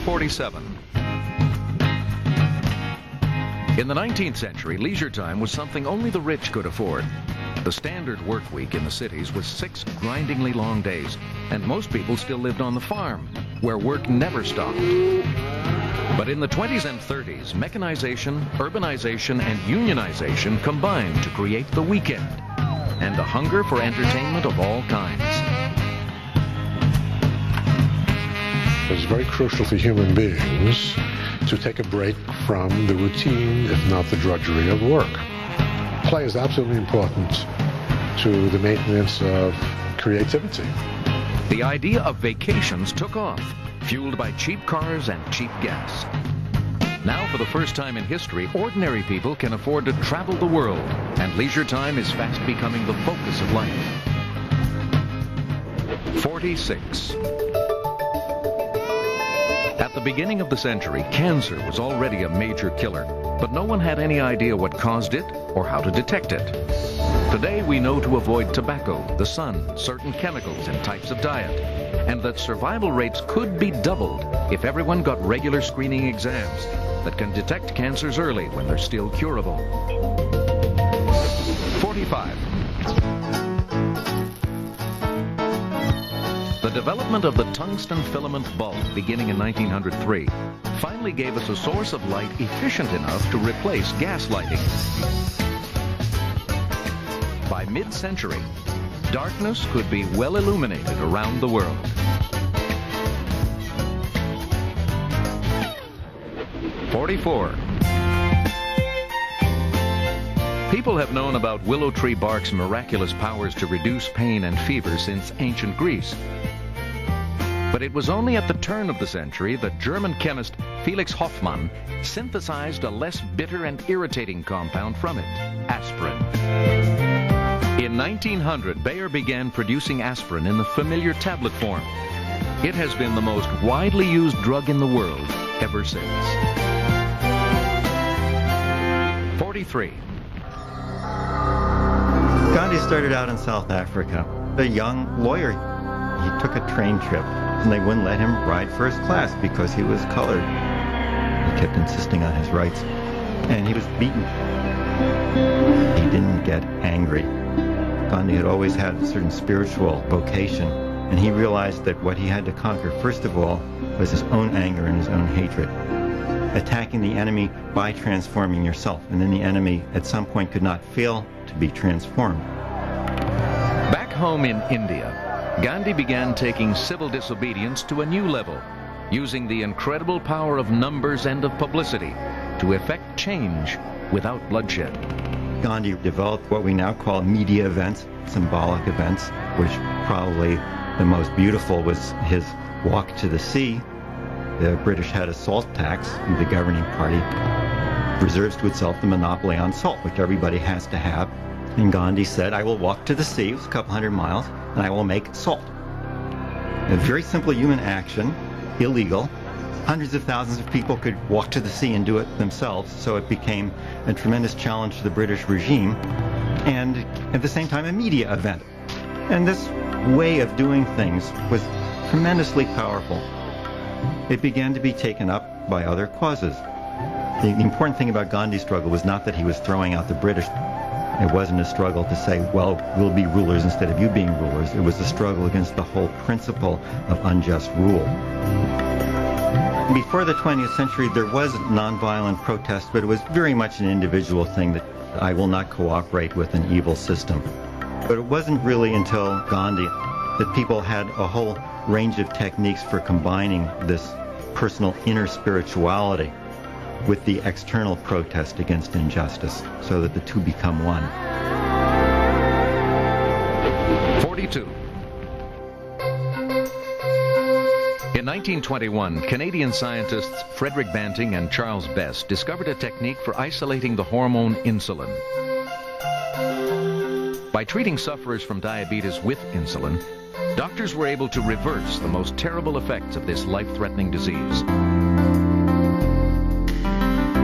47. In the 19th century, leisure time was something only the rich could afford. The standard work week in the cities was 6 grindingly long days, and most people still lived on the farm, where work never stopped. But in the 20s and 30s, mechanization, urbanization, and unionization combined to create the weekend, and a hunger for entertainment of all kinds. It was very crucial for human beings to take a break from the routine, if not the drudgery, of work. Play is absolutely important to the maintenance of creativity. The idea of vacations took off, fueled by cheap cars and cheap gas. Now, for the first time in history, ordinary people can afford to travel the world, and leisure time is fast becoming the focus of life. 46. At the beginning of the century, cancer was already a major killer, but no one had any idea what caused it or how to detect it. Today, we know to avoid tobacco, the sun, certain chemicals, and types of diet, and that survival rates could be doubled if everyone got regular screening exams that can detect cancers early when they're still curable. 45. The development of the tungsten filament bulb beginning in 1903 finally gave us a source of light efficient enough to replace gas lighting. By mid-century, darkness could be well illuminated around the world. 44. People have known about willow tree bark's miraculous powers to reduce pain and fever since ancient Greece. But it was only at the turn of the century that German chemist Felix Hoffmann synthesized a less bitter and irritating compound from it, aspirin. In 1900, Bayer began producing aspirin in the familiar tablet form. It has been the most widely used drug in the world ever since. 43. Gandhi started out in South Africa, a young lawyer. He took a train trip, and they wouldn't let him ride first class because he was colored. He kept insisting on his rights, and he was beaten. He didn't get angry. Gandhi had always had a certain spiritual vocation, and he realized that what he had to conquer, first of all, was his own anger and his own hatred. Attacking the enemy by transforming yourself, and then the enemy at some point could not fail to be transformed. Back home in India, Gandhi began taking civil disobedience to a new level, using the incredible power of numbers and of publicity to effect change without bloodshed. Gandhi developed what we now call media events, symbolic events, which probably the most beautiful was his walk to the sea. The British had a salt tax, the governing party reserves to itself the monopoly on salt, which everybody has to have. And Gandhi said, I will walk to the sea, it was a couple hundred miles, and I will make salt. A very simple human action, illegal. Hundreds of thousands of people could walk to the sea and do it themselves, so it became a tremendous challenge to the British regime, and at the same time a media event. And this way of doing things was tremendously powerful. It began to be taken up by other causes. The important thing about Gandhi's struggle was not that he was throwing out the British. It wasn't a struggle to say, well, we'll be rulers instead of you being rulers. It was a struggle against the whole principle of unjust rule. Before the 20th century, there was nonviolent protest, but it was very much an individual thing that I will not cooperate with an evil system. But it wasn't really until Gandhi that people had a whole range of techniques for combining this personal inner spirituality with the external protest against injustice, so that the two become one. 42. In 1921, Canadian scientists Frederick Banting and Charles Best discovered a technique for isolating the hormone insulin. By treating sufferers from diabetes with insulin, doctors were able to reverse the most terrible effects of this life-threatening disease.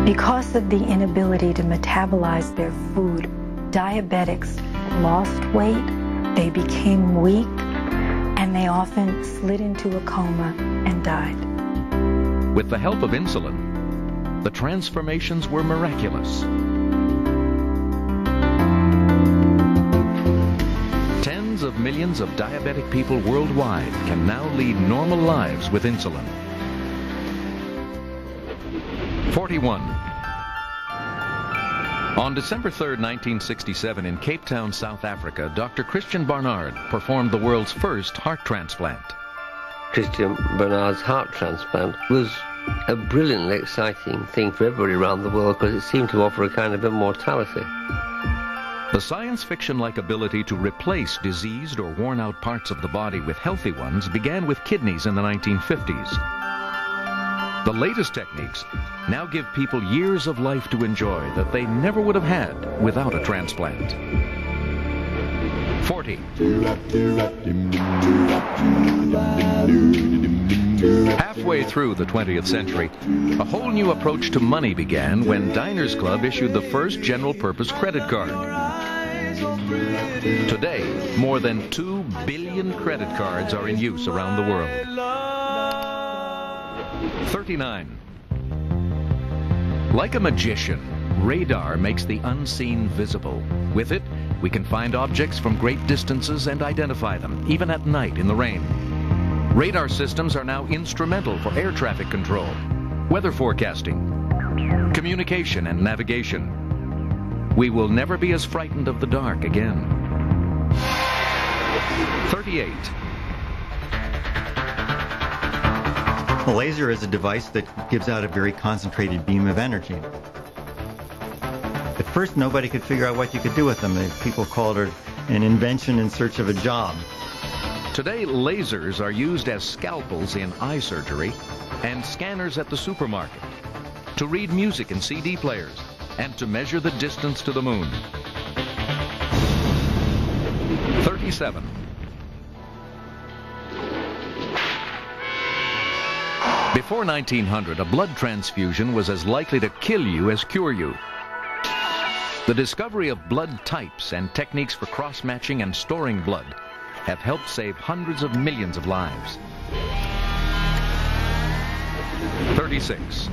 Because of the inability to metabolize their food, diabetics lost weight, they became weak, and they often slid into a coma and died. With the help of insulin, the transformations were miraculous. Tens of millions of diabetic people worldwide can now lead normal lives with insulin. 41. On December 3, 1967, in Cape Town, South Africa, Dr. Christian Barnard performed the world's first heart transplant. Christian Barnard's heart transplant was a brilliantly exciting thing for everybody around the world because it seemed to offer a kind of immortality. The science fiction-like ability to replace diseased or worn-out parts of the body with healthy ones began with kidneys in the 1950s. The latest techniques now give people years of life to enjoy that they never would have had without a transplant. 40. Halfway through the 20th century, a whole new approach to money began when Diners Club issued the first general-purpose credit card. Today, more than 2 billion credit cards are in use around the world. 39. Like a magician, radar makes the unseen visible. With it, we can find objects from great distances and identify them, even at night in the rain. Radar systems are now instrumental for air traffic control, weather forecasting, communication, and navigation. We will never be as frightened of the dark again. 38. A laser is a device that gives out a very concentrated beam of energy. At first, nobody could figure out what you could do with them. People called it an invention in search of a job. Today, lasers are used as scalpels in eye surgery and scanners at the supermarket, to read music in CD players, and to measure the distance to the moon. 37. Before 1900, a blood transfusion was as likely to kill you as cure you. The discovery of blood types and techniques for cross-matching and storing blood have helped save hundreds of millions of lives. 36.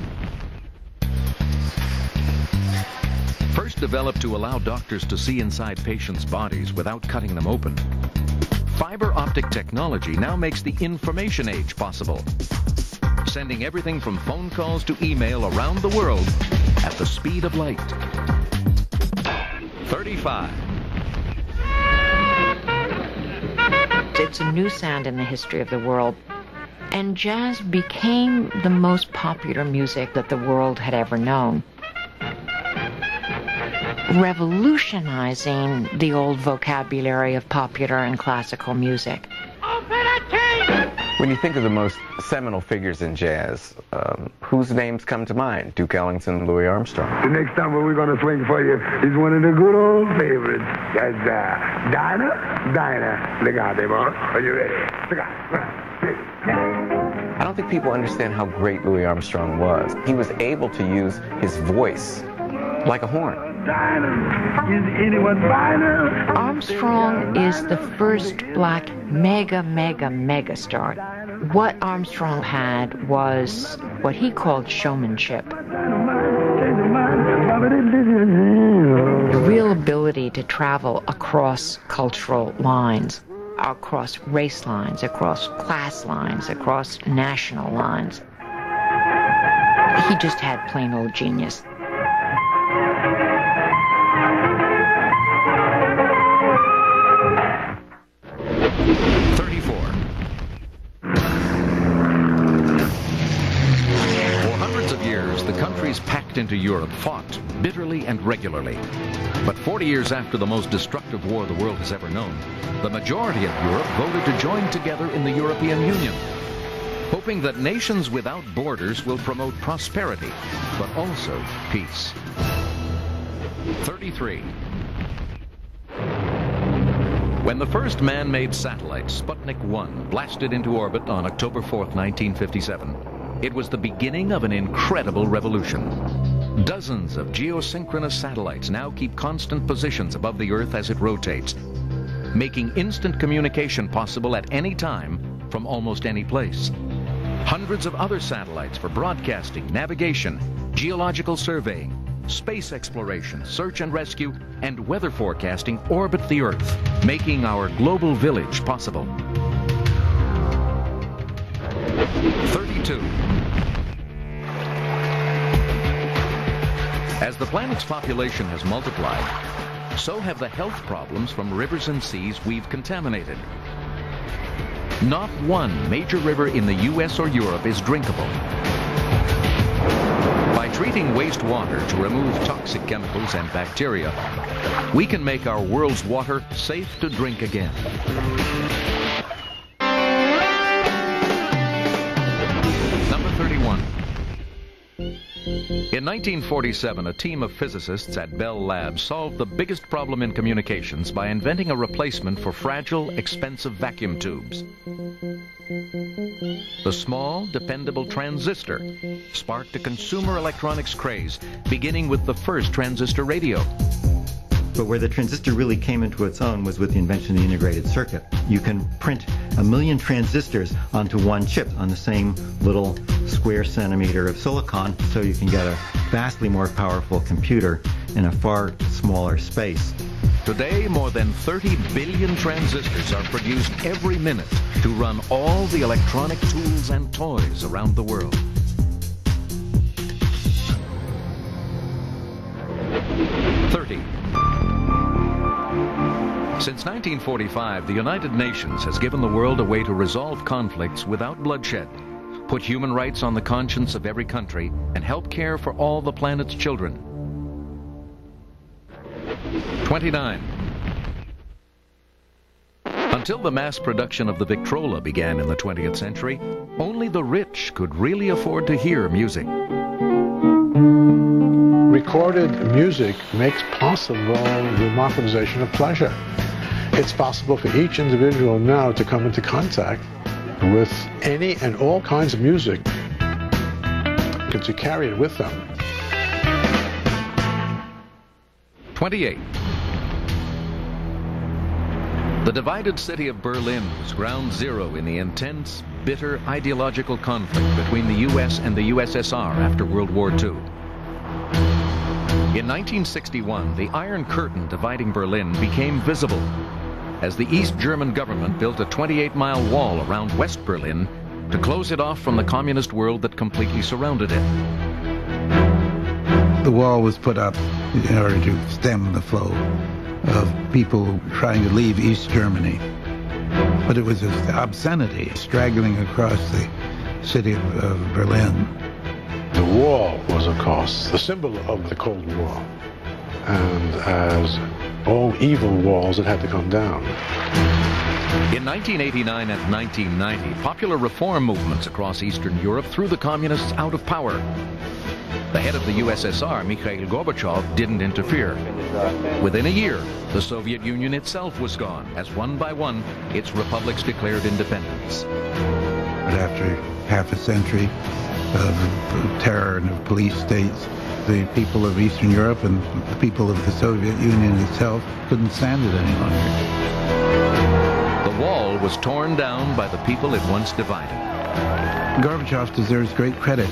First developed to allow doctors to see inside patients' bodies without cutting them open, fiber optic technology now makes the information age possible, sending everything from phone calls to email around the world at the speed of light. 35. It's a new sound in the history of the world, and jazz became the most popular music that the world had ever known, revolutionizing the old vocabulary of popular and classical music. When you think of the most seminal figures in jazz, whose names come to mind? Duke Ellington, Louis Armstrong. The next number we're going to swing for you is one of the good old favorites. That's Dinah. Look out there, boy. Are you ready? Look out. I don't think people understand how great Louis Armstrong was. He was able to use his voice like a horn. Is anyone Dinah? Armstrong is the first black mega star. What Armstrong had was what he called showmanship. The real ability to travel across cultural lines, across race lines, across class lines, across national lines. He just had plain old genius. 34. For hundreds of years, the countries packed into Europe fought bitterly and regularly. But 40 years after the most destructive war the world has ever known, the majority of Europe voted to join together in the European Union, hoping that nations without borders will promote prosperity, but also peace. 33. When the first man-made satellite, Sputnik 1, blasted into orbit on October 4th, 1957, it was the beginning of an incredible revolution. Dozens of geosynchronous satellites now keep constant positions above the Earth as it rotates, making instant communication possible at any time from almost any place. Hundreds of other satellites for broadcasting, navigation, geological surveying, space exploration, search and rescue, and weather forecasting orbit the Earth, making our global village possible. 32. As the planet's population has multiplied, so have the health problems from rivers and seas we've contaminated. Not one major river in the US or Europe is drinkable. By treating wastewater to remove toxic chemicals and bacteria, we can make our world's water safe to drink again. Number 31. In 1947, a team of physicists at Bell Labs solved the biggest problem in communications by inventing a replacement for fragile, expensive vacuum tubes. The small, dependable transistor sparked a consumer electronics craze, beginning with the first transistor radio. But where the transistor really came into its own was with the invention of the integrated circuit. You can print 1 million transistors onto one chip on the same little square centimeter of silicon, so you can get a vastly more powerful computer in a far smaller space. Today, more than 30 billion transistors are produced every minute to run all the electronic tools and toys around the world. 30. Since 1945, the United Nations has given the world a way to resolve conflicts without bloodshed, put human rights on the conscience of every country, and help care for all the planet's children. 29. Until the mass production of the Victrola began in the 20th century, only the rich could really afford to hear music. Recorded music makes possible the democratization of pleasure. It's possible for each individual now to come into contact with any and all kinds of music and to carry it with them. 28. The divided city of Berlin was ground zero in the intense, bitter ideological conflict between the US and the USSR after World War II. In 1961, the Iron Curtain dividing Berlin became visible as the East German government built a 28-mile wall around West Berlin to close it off from the communist world that completely surrounded it. The wall was put up in order to stem the flow of people trying to leave East Germany. But it was an obscenity straggling across the city of Berlin. The wall was, of course, the symbol of the Cold War. And as all evil walls, it had to come down. In 1989 and 1990, popular reform movements across Eastern Europe threw the communists out of power. The head of the USSR, Mikhail Gorbachev, didn't interfere. Within a year, the Soviet Union itself was gone, as one by one, its republics declared independence. But after half a century of terror and of police states, the people of Eastern Europe and the people of the Soviet Union itself couldn't stand it any longer. The wall was torn down by the people it once divided. Gorbachev deserves great credit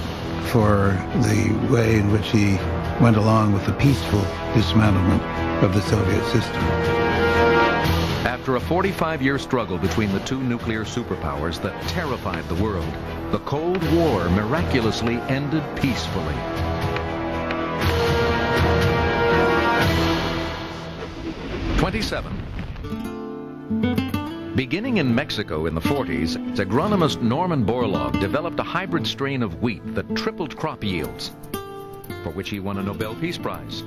for the way in which he went along with the peaceful dismantlement of the Soviet system. After a 45-year struggle between the two nuclear superpowers that terrified the world, the Cold War miraculously ended peacefully. 27. Beginning in Mexico in the 40s, agronomist Norman Borlaug developed a hybrid strain of wheat that tripled crop yields, for which he won a Nobel Peace Prize.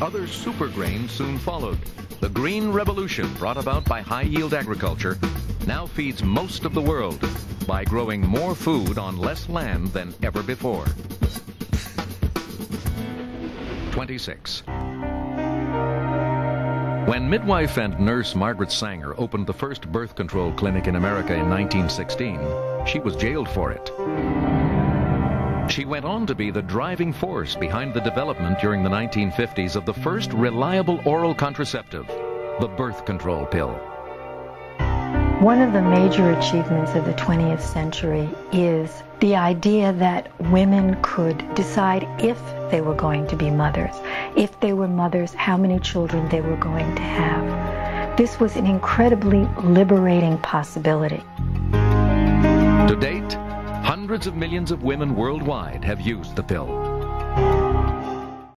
Other super grains soon followed. The Green Revolution, brought about by high-yield agriculture, now feeds most of the world by growing more food on less land than ever before. 26. When midwife and nurse Margaret Sanger opened the first birth control clinic in America in 1916, she was jailed for it. She went on to be the driving force behind the development during the 1950s of the first reliable oral contraceptive, the birth control pill. One of the major achievements of the 20th century is the idea that women could decide if they were going to be mothers. If they were mothers, how many children they were going to have. This was an incredibly liberating possibility. To date, hundreds of millions of women worldwide have used the pill.